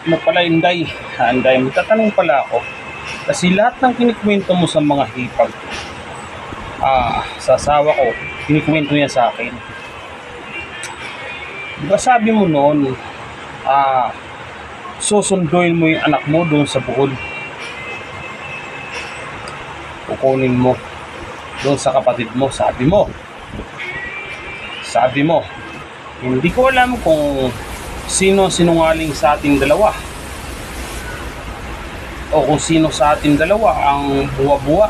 Ano pala, Inday? Inday, magtatanong pala ako. Kasi lahat ng kinikwento mo sa mga hipag, sa asawa ko, kinikwento niya sa akin. Diba sabi mo noon, susunduin mo yung anak mo doon sa Bohol. Kukunin mo doon sa kapatid mo, sabi mo. Sabi mo, hindi ko alam kung sino sinungaling sa ating dalawa o kung sino sa ating dalawa ang buwa-buwa.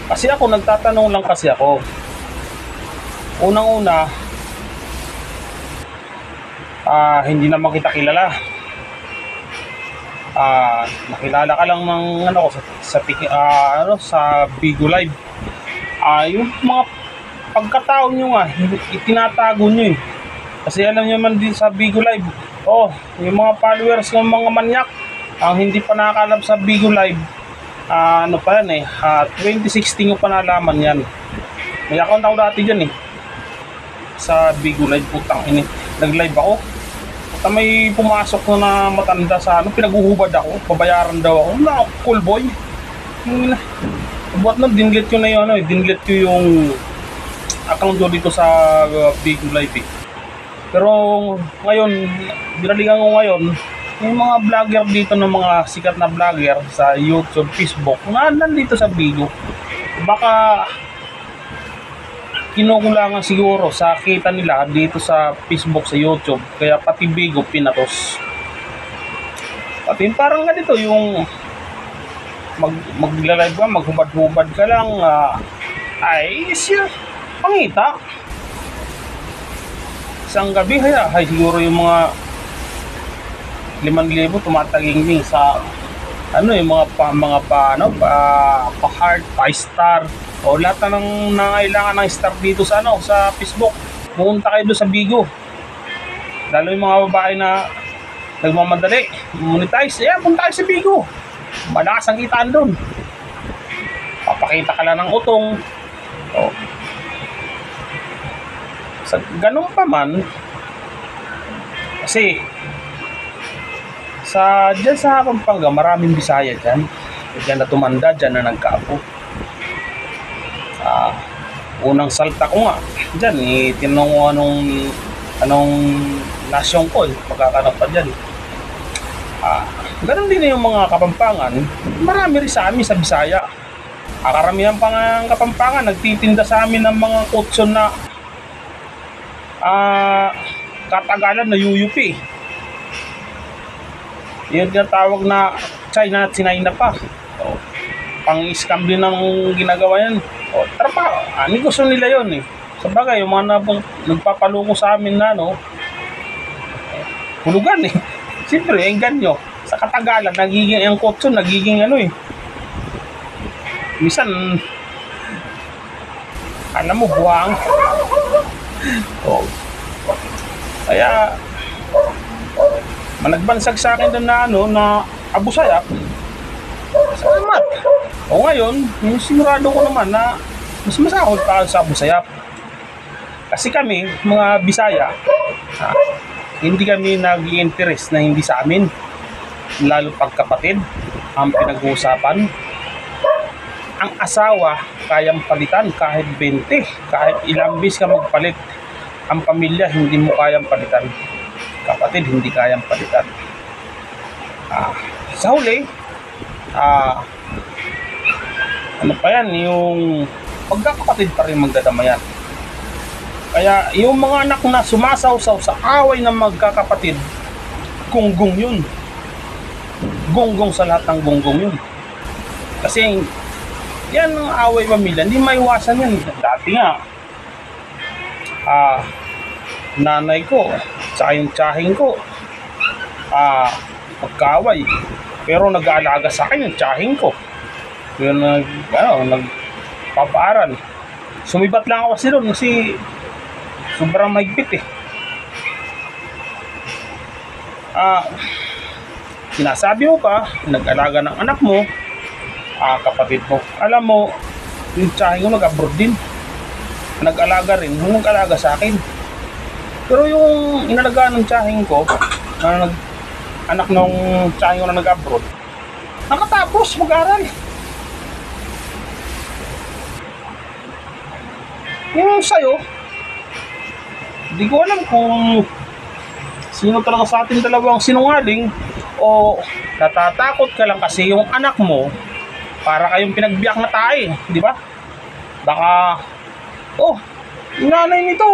Kasi ako, nagtatanong lang kasi ako. Unang-una, hindi naman kita kilala. Nakilala ka lang ng sa Bigo Live. Yung mga pagkatao nyo nga, itinatago nyo eh. Kasi alam nyo man din sa Bigo Live, yung mga followers ng mga manyak, ang hindi pa nakakalap sa Bigo Live, 2016 ko pa nalaman yan. May account ako dati dyan eh, sa Bigo Live, putang ini. Nag-live ako, at may pumasok na matanda sa pinaguhubad ako, babayaran daw ako. Cool boy. Buat nun, dinlet ko na yun, dinlet ko yung account ko dito sa Bigo Live eh. Pero ngayon, binalikan ko ngayon, yung mga vlogger dito ng mga sikat na vlogger sa YouTube, Facebook, nandito sa Bigo. Baka kinukulangan siguro sa kita nila dito sa Facebook, sa YouTube, kaya pati Bigo pinatos. Pati parang ganito yung magla-live ka, maghubad-hubad ka lang, siya pangita. Isang gabi siguro yung mga 5,000 tumataging sa yung mga pa-heart, pa-star o lahat na ng nangailangan ng star dito sa sa Facebook. Pumunta kayo doon sa Bigo. Lalo yung mga babae na nagmamadali, monetize, punta kayo sa Bigo. Malakas ang kitaan doon. Papakita ka lang ng utong. Ganun pa man, kasi dyan sa Pampanga, maraming Bisaya dyan. Dyan na tumanda, dyan na nagkaapo. Unang salta ko nga, dyan tinanong ko anong nasyon ko, magkakanap pa dyan. Ganun din yung mga Kapampangan, marami rin sa amin sa Bisaya. Karamihan pa nga ang Kapampangan, nagtitinda sa amin ng mga kutson na katagalan na UUP. Yun yung tawag na China at Sinayna pa. Pang-scam din ang ginagawa yan. Trabaho. Negosyo nila yun eh. Sabagay, yung mga nagpapaloko sa amin na hulugan eh. Siyempre, engganyo. Sa katagalan, nagiging ang kotso, nagiging minsan, alam mo, buwang. Kaya managbansag sa akin doon na Abu Sayyaf. Salamat. Ngayon, sigurado ko naman na mas masahol pa sa Abu Sayyaf. Kasi kami, mga Bisaya, hindi kami nag-i-interest na hindi sa amin. Lalo pagkapatid, ang pinag-uusapan. Ang asawa, kayang palitan kahit 20, kahit ilang bis ka magpalit. Ang pamilya, hindi mo kayang palitan. Kapatid, hindi kayang palitan. Sa huli, yung pagkakapatid pa rin magdadamayan. Kaya yung mga anak na sumasawsaw sa away ng magkakapatid, gunggong yun. Gunggong sa lahat ng gunggong yun. Kasi yan ang away pamilya, hindi maiwasan yan. Dati nga, nanay ko, saka yung tsahing ko, magkaaway. Pero nag-aalaga sa akin yung tsahing ko. Yun, nagpapaaral. Sumibat lang ako kasi doon kasi sobrang mahigpit eh. Sinasabi mo pa, nag-alaga ng anak mo, kapatid mo. Alam mo, yung tsahing ko nag-abroad din. Nag-alaga rin, nag-alaga sa akin. Pero yung inalagaan ng tsahing ko, anak nung tsahin ko na nag-abroad, nakatapos mag-aral. Yung sa'yo, hindi ko alam kung sino talaga sa atin dalawang sinungaling o natatakot ka lang kasi yung anak mo para kayong pinagbiyak na tayo, di ba? Baka, oh, yung nanay nito,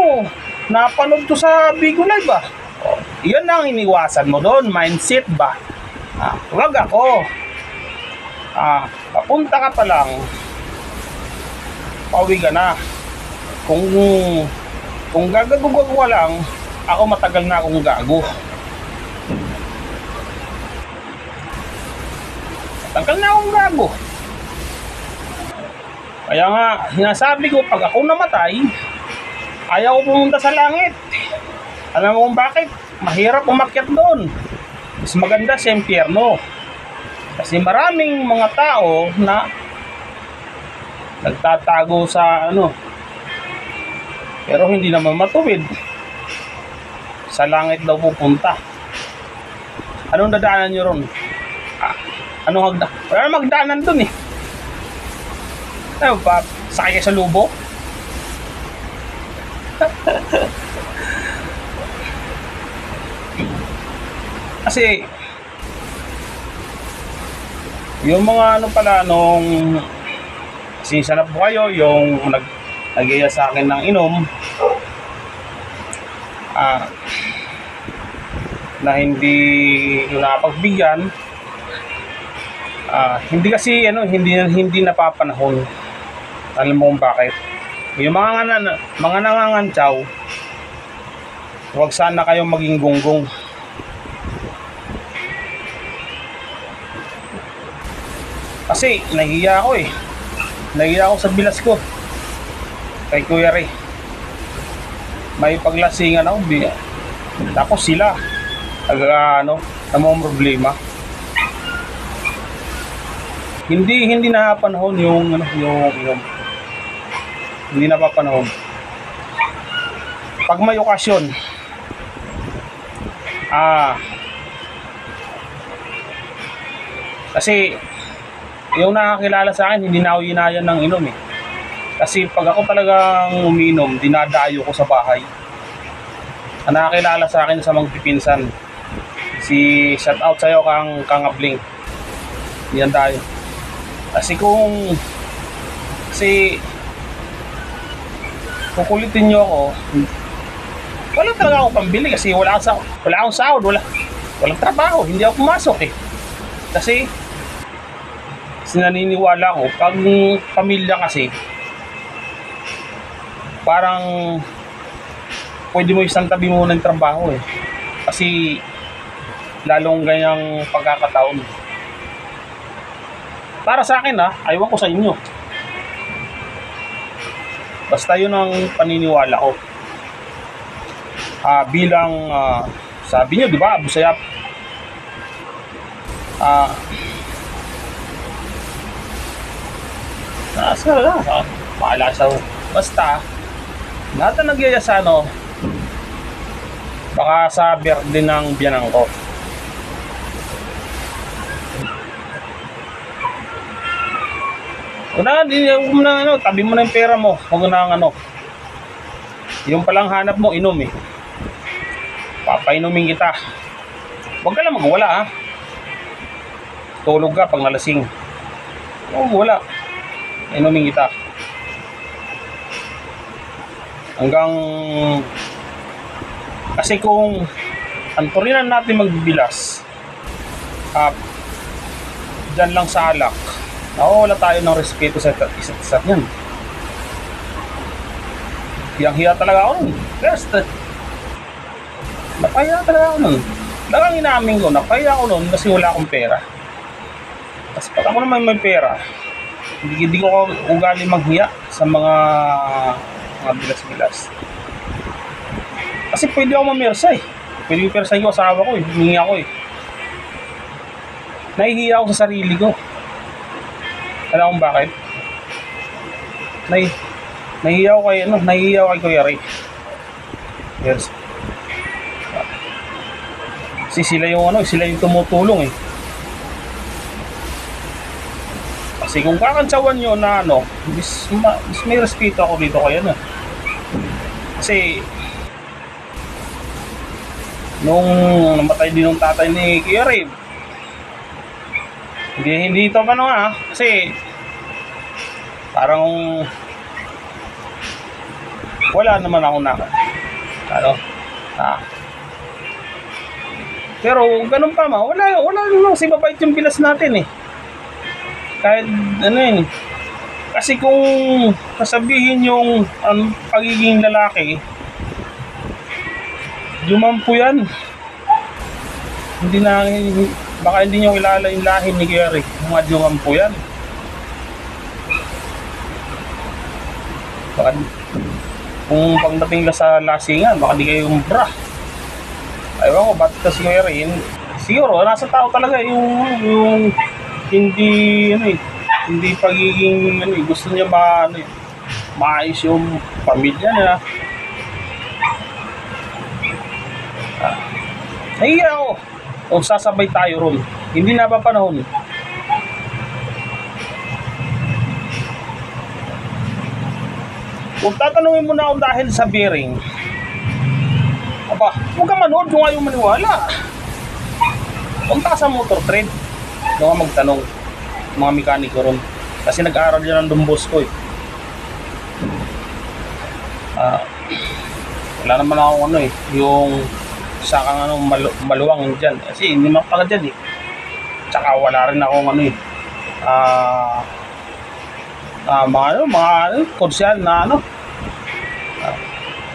napanood to sa Bigo Live ba? Oh, yan ang iniwasan mo doon, mindset ba? Wag ako. Papunta ka pa lang, pauwi ka na. Kung gagagugag ka lang, ako matagal na akong gago. Matagal na akong gago. Kaya nga, sinasabi ko, pag ako namatay, ayaw ko pumunta sa langit. Alam mo kung bakit? Mahirap umakyat doon. Mas maganda sa impyerno. Kasi maraming mga tao na nagtatago sa pero hindi naman matuwid. Sa langit daw pupunta. Anong dadaanan nyo ron? Anong hagda? Wala na magdaanan dun eh. Ano ba? Sakay kayo sa lubo? Kasi yung mga nung sisa na po kayo, yung nag-iya sa akin ng inom, na hindi yung nakapagbigyan, hindi kasi hindi napapanahon. Alam mo kung bakit? Yung mga nangangantsaw, huwag sana kayong maging gunggong. Kasi nahihiya ako eh. Nahihiya ako sa bilas ko. Kay Kuya Ray. May paglasingan ako. Tapos sila namang problema. Hindi napapanahon yung hindi napapanahon. Pag may okasyon, kasi yung nakakilala sa akin, hindi na ako yinayan ng inom eh. Kasi pag ako talagang uminom, dinadayo ko sa bahay. Ang nakakilala sa akin sa mga pipinsan, shout out sa'yo Kang Abling. Yan tayo. Kasi kukulitin nyo ako, wala talaga akong pambili kasi wala akong sahod, walang trabaho, hindi ako pumasok eh. Kasi naniniwala ko, pag pamilya kasi, parang pwede mo isang tabi muna ng trabaho eh. Kasi lalong ganyang pagkakataon. Para sa akin aywan ko sa inyo. Basta yun ang paniniwala ko. Bilang sabi nyo, di ba, Abu Sayyaf, maalasa ko. Basta, lahat na nagyaya sa baka sa birthday ng biyanang ko. Tabi mo na yung pera mo. Huwag na yung palang hanap mo, inom eh. Papainumin kita. Huwag ka lang magwala Tulog ka pag nalasing. Wala. Inumin kita. Kasi kung anturinan natin magbibilas, dyan lang sa alak, wala tayo ng respeto sa isa't isa yan. Hiyang-hiya talaga ako nun. First, napahiya talaga ako nun. Talagang inamin ko, napahiya ako nun kasi wala akong pera. Kasi pag ako naman may pera, hindi ko ugali maghiya sa mga bilas-bilas. Kasi pwede ako mamersa eh. Pwede ko persa yung asawa ko eh. Humingi ako eh. Nahihiya ako sa sarili ko. Alam kung bakit? Nahihiya ako kay Kuya Ray. Yes. Kasi sila yung tumutulong eh. Kasi kung kakantsawan nyo na mas may respeto ako dito kaya na. Kasi nung namatay din ng tatay ni Kuya Ray, hindi ito kasi parang wala naman ako pero ganun pa wala naman si mabait yung bilas natin eh, kahit kasi kung sasabihin yung pagiging lalaki, dumampo yan, baka hindi nyo kilala yung lahi ni Gary, mga dumampo yan, baka kung pagdating lang sa lasingan, baka di kayo umbra. Ayaw ko, ba't kasi Kuya Ray, siguro, nasa tao talaga yung hindi, hindi pagiging, gusto niya maayos yung pamilya niya. Nahiya ako, kung sasabay tayo ron, hindi na ba panahon? Kung tatanungin mo na ako dahil sa bearing, huwag ka manood kung ayaw maniwala. Punta sa motor trade, doon ka magtanong, mga mekaniko ron. Kasi nag-aaral yan ng Don Bosco eh. Wala naman ako yung sakang maluwang dyan. Kasi hindi mapagad dyan eh. Tsaka wala rin akong mga konsyal na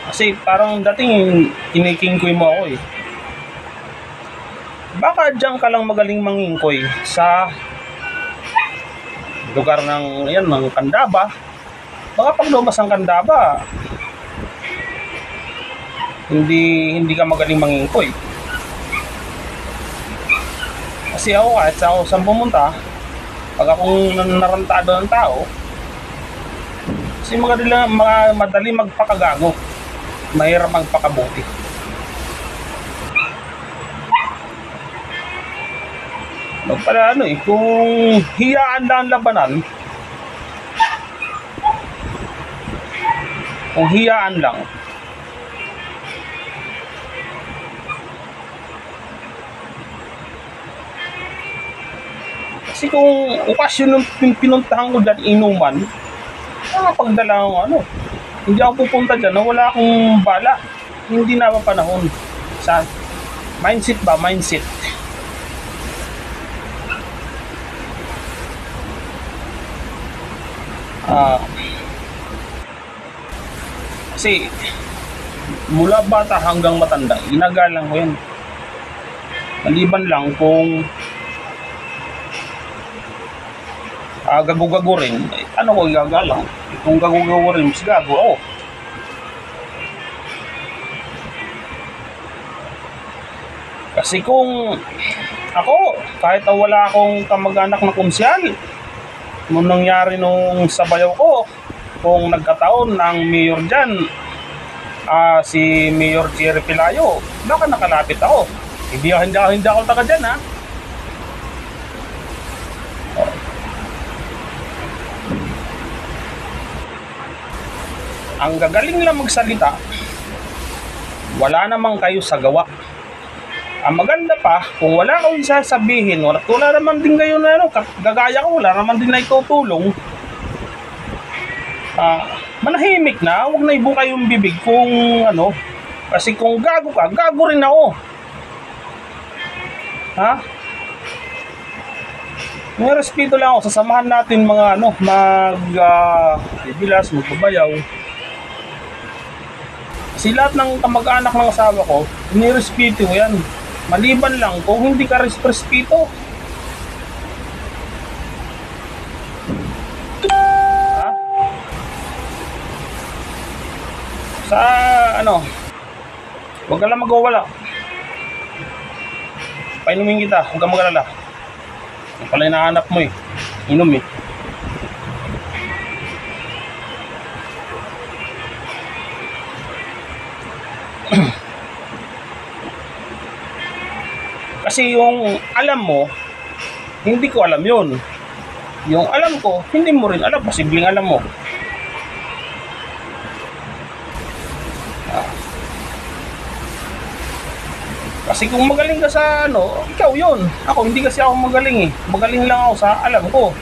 kasi parang dating kinikingkoy mo ako eh. Baka dyan ka lang magaling mangingkoy sa lugar ng Candaba. Baka pag lumas ang Candaba, hindi ka magaling mangingkoy. Kasi ako kahit saan pumunta, pag akong narantado ng tao, kasi madali magpakagago, mahirap magpakabuti. Pala kung hiyaan lang labanan, kung hiyaan lang, kasi kung okasyon ng pinuntahan ko dyan inuman, nakapagdala ako hindi ako pupunta dyan na wala akong bala, hindi na pa panahon. Sa mindset kasi mula bata hanggang matanda, inagalang ko yun. Maliban lang kung gago-gago rin, ko igagalang. Kung gago-gago rin, mas gago ako. Kasi kung ako, kahit wala akong kamag-anak na konsyal, nung nangyari nung sa bayaw ko, kung nagkataon ang mayor dyan, si Mayor Jerry Pelayo, baka nakalapit ako. Hindi ako taga dyan ha. Ang gagaling lang magsalita, wala namang kayo sa gawa. Ang maganda pa, kung wala kang sasabihin, wala naman din kayo na gagaya ko, wala naman din na itutulong, manahimik na, huwag na ibuka yung bibig kung kasi kung gago ka, gago rin ako. May respeto lang ako, sasamahan natin mga bibilas, magbabayaw. Kasi lahat ng kamag-anak ng asawa ko, nirespeto ko yan. Maliban lang kung hindi ka respeto. Sa huwag ka lang magwawala. Painumin kita, huwag ka mag-alala. Yung pala hinahanap mo eh, inom eh. Kasi yung alam mo, hindi ko alam yun. Yung alam ko, hindi mo rin alam. Posibleng alam mo. Kasi kung magaling ka sa ano, ikaw yun. Ako, hindi kasi ako magaling eh. Magaling lang ako sa alam ko.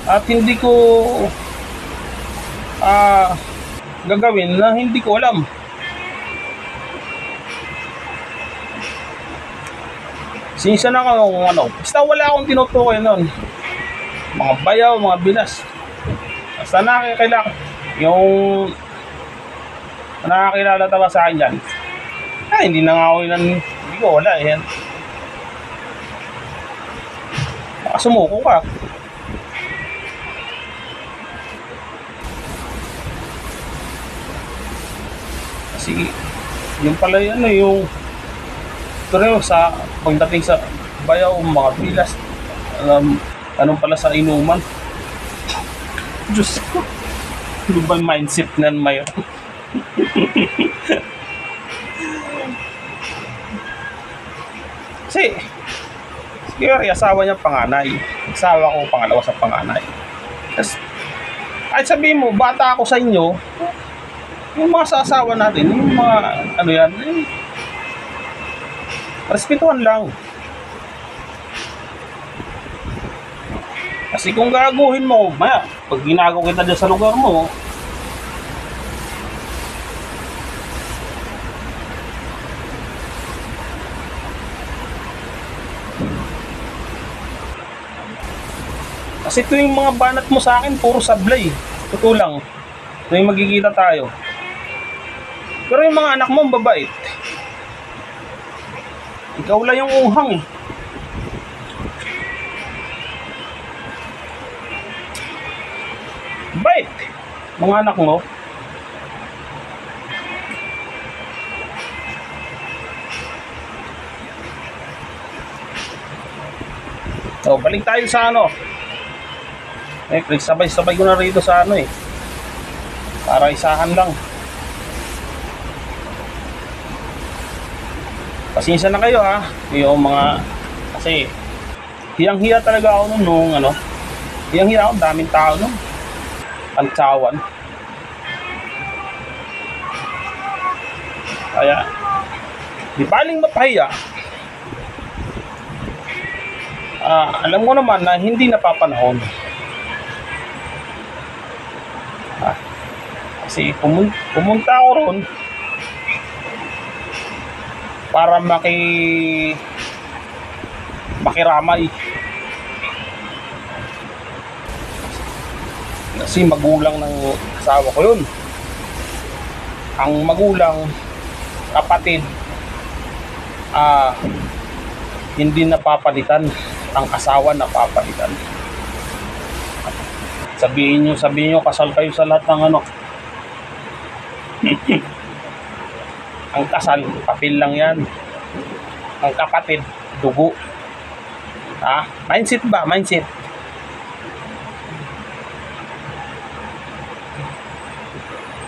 At hindi ko gagawin na hindi ko alam. Sinisa na ako kung ano. Basta wala akong tinutukoy nun. Mga bayaw, mga bilas. Basta nakakilala. Yung nakakilala talaga sa akin dyan. Hindi na nga ako yun. Hindi ko wala eh. Sumuko ka. Kasi yung pala yun yung pero sa pagdating sa bayaw, mga bilas, anong pala sa inuman. Diyos ko, ano ba mindset nan mayroon? Kasi siguro asawa niya panganay, asawa ko pangalawa sa panganay. Tapos kahit sabihin mo bata ako sa inyo, yung mga sasawa natin, yung mga ano yan, respetuhan lang. Kasi kung gaguhin mo, maya, pag ginagaw kita dyan sa lugar mo, kasi ito yung mga banat mo sa akin, puro sablay. Totoo lang. Ito yung magkikita tayo. Pero yung mga anak mo, babait. Ikaw lang yung uhang eh. Bait. Mga anak mo. So, balik tayo sa ano. Sabay-sabay ko na rito sa ano eh. Para isahan lang. Pasensya na kayo ha. Yung mga, kasi hiyang-hiya talaga ako nung ano. Hiyang-hiya ako, daming tao nung pantsawan. Kaya di baling mapahiya. Alam ko naman na hindi napapanahon. Kasi pumunta ako ron para makiramay. Kasi magulang ng asawa ko yun. Ang magulang, kapatid, hindi napapalitan. Ang asawa napapalitan. Sabihin nyo, kasal kayo sa lahat ng ano. Ang kasal, papel lang yan. Ang kapatid, dugo. Mindset ba? Mindset.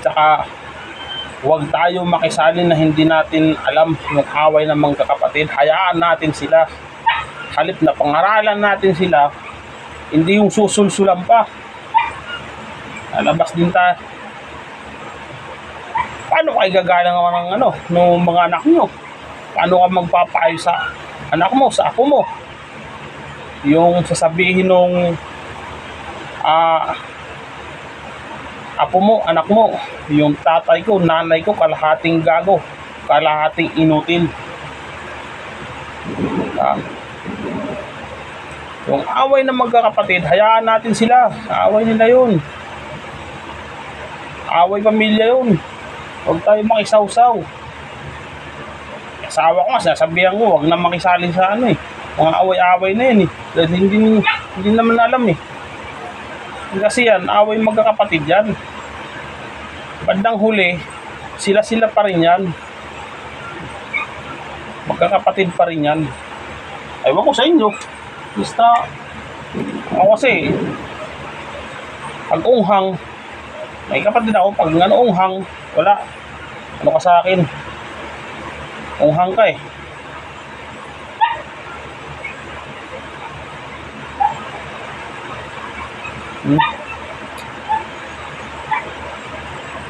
Tsaka, huwag tayo makisali na hindi natin alam yung away ng mga kapatid. Hayaan natin sila. Halip na pangaralan natin sila, hindi yung susulsulan pa. Alabas din tayo. Paano kayo gagalang ng ano, ng mga anak nyo? Paano ka magpapaayos sa anak mo, sa ako mo? Yung sasabihin nung apo mo, anak mo, yung tatay ko, nanay ko, kalahating gago, kalahating inutil. Yung away ng magkakapatid, hayaan natin sila. Away nila yun. Away pamilya yun. Huwag tayo makisawsaw. Asawa ko nga, sinasabihan ko, huwag na makisali sa ano eh. Mga away-away na yun eh. Dahil hindi naman alam eh. Kasi yan, away magkakapatid yan. Bandang huli, sila-sila pa rin yan. Magkakapatid pa rin yan. Ewan ko sa inyo. Basta, ako kasi, pag unghang, may kapatid ako, pag unghang, wala. Ano ka sa akin? Unghang ka eh.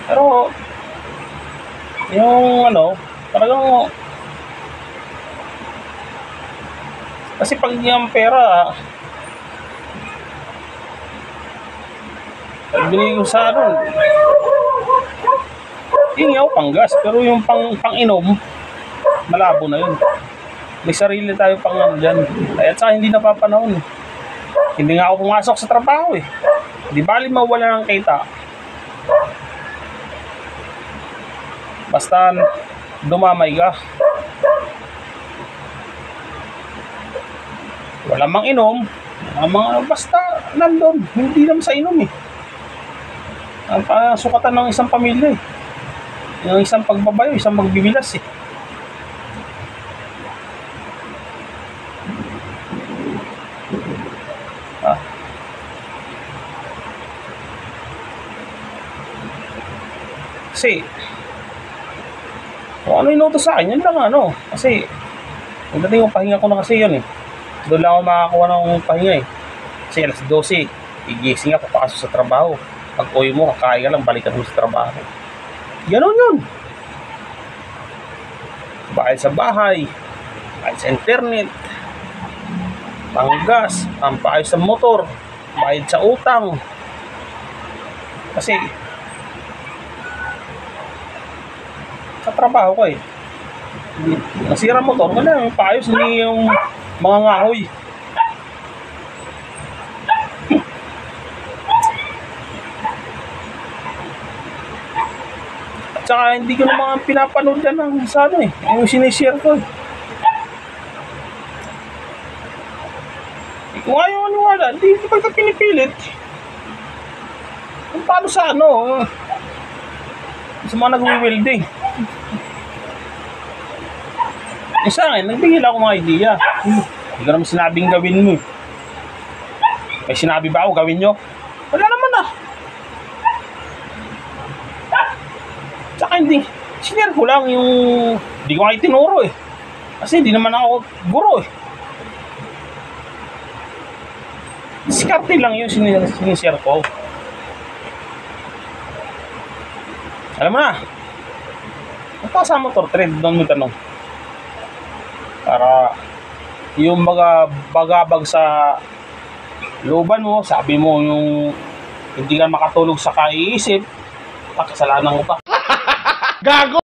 Pero, yung talagang, kasi pag yung pera, pag binigay ko sa ingaw, panggas. Pero yung pang-inom, malabo na yun. May sarili tayo dyan. Kaya sa hindi napapanahon eh. Hindi nga ako pumasok sa trabaho eh. Di bali mawala ng kita. Basta dumamay ka. Wala mang inom. Basta nandun. Hindi naman sa inom eh. Ang sukatan ng isang pamilya eh. Yung isang pagbabayo, isang magbibilas eh. Kasi kung ano inutos sa akin, yun lang kasi pagdating yung pahinga ko na kasi yun eh. Doon lang ako makakuha ng pahinga eh. Kasi alas 12, igising ka, papasok sa trabaho. Pag uwi mo, kakain ka lang, balikan mo sa trabaho. Ganon yun. Bayad sa bahay, bayad sa internet, panggas, pampaayos sa motor, bayad sa utang. Kasi sa trabaho ko eh. Nasira motor, wala yung paayos, hindi yung mga ngahoy. At saka hindi ko naman pinapanood yan ng yung sinishare ko eh. Kung ayaw maniwala, hindi pa ito pinipilit. Kung paano sa sa mga nag-welding. Sa akin, nagbigay lang ako mga idea. Hindi ko naman sinabing gawin mo. May sinabi ba ako gawin nyo? Wala naman Tsaka hindi. Sinare ko lang yung hindi ko nga itinuro eh. Kasi hindi naman ako guro eh. Diskarte lang yung sinishare ko. Alam mo na. Ito sa motor trade doon mo tanong. Para yung mga bagabag sa looban mo, sabi mo yung hindi ka makatulog sa kaiisip, kasalanan mo pa. Gago!